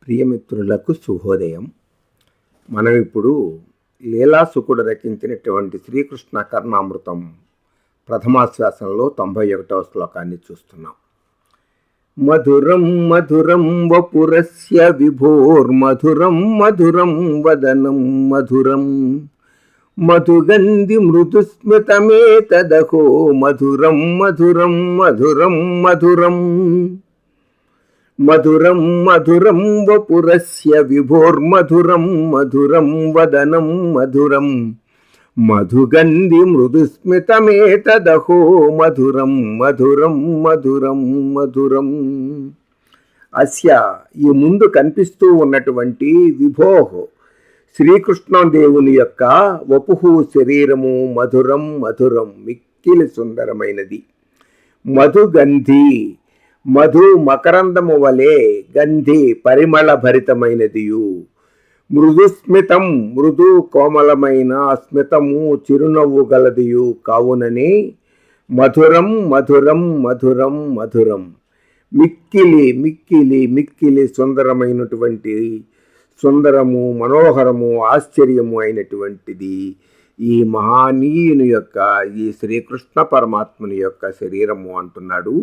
ప్రియమిత్రులకు శుభోదయం. మనం ఇప్పుడు లీలాసుకుడు రచించినటువంటి శ్రీకృష్ణ కర్ణామృతం ప్రథమాశ్వాసంలో 91వ శ్లోకాన్ని చూస్తున్నాం. మధురం మధురం వపురస్య విభోర్మధురం మధురం వదనం మధురం మధుగంధి మృదుస్మృతమేతదహో మధురం మధురం మధురం మధురం మధురం మధురం వపురస్య విభోర్మధురం మధురం వదనం మధురం మధుగంధి మృదుస్మితమేతదహో మధురం మధురం మధురం మధురం. అస్య ఈ ముందు కనిపిస్తూ ఉన్నటువంటి విభోహో శ్రీకృష్ణదేవుని యొక్క వపుహు శరీరము మధురం మధురం మిక్కిలి సుందరమైనది. మధుగంధి మధు మకరందము వలె గంధి పరిమళ భరితమైనదియు మృదుస్మితం మృదు కోమలమైన స్మితము చిరునవ్వు గలదియు కావునని మధురం మధురం మధురం మధురం మిక్కిలి మిక్కిలి మిక్కిలి సుందరమైనటువంటి సుందరము మనోహరము ఆశ్చర్యము అయినటువంటిది ఈ మహానీయుని యొక్క ఈ శ్రీకృష్ణ పరమాత్ముని యొక్క శరీరము అంటున్నాడు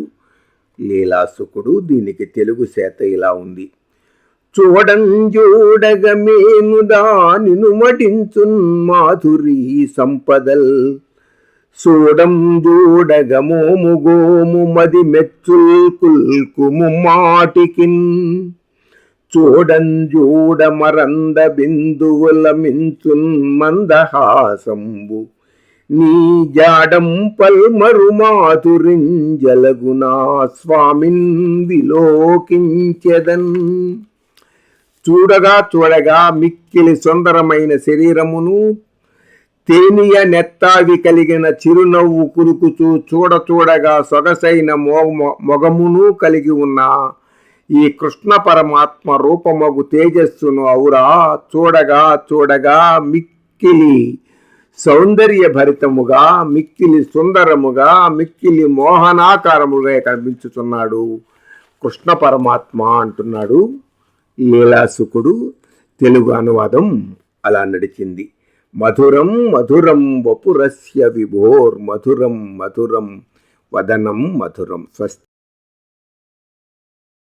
లీలాసుకుడు. దీనికి తెలుగు సేత ఇలా ఉంది. చూడంజూడగమేను దానిను మడించున్ మాధురీ సంపదల్ చూడం జూడగమోము గోము మది మెచ్చుల్ కుల్కుము మాటికిన్ చూడంజూడ మరంద బిందువుల మించున్ మందహాసంబు నీ జాడం పల్మరు మాధురింజలగునా స్వామిన్ విలోకించెదన్. చూడగా చూడగా మిక్కిలి సుందరమైన శరీరమును తేనియ నెత్తావి కలిగిన చిరునవ్వు కురుకుచూ చూడగా సొగసైన మొగమును కలిగి ఉన్న ఈ కృష్ణ పరమాత్మ రూపమగు తేజస్సును ఔరా చూడగా చూడగా మిక్కిలి సౌందర్య భరితముగా మిక్కిలి సుందరముగా మిక్కిలి మోహనాకారముగా కనిపించుతున్నాడు కృష్ణ పరమాత్మ అంటున్నాడు లీలాసుకుడు. తెలుగు అనువాదం అలా నడిచింది. మధురం మధురం వపురస్య విభోర్ మధురం మధురం వదనం మధురం. స్వస్తి.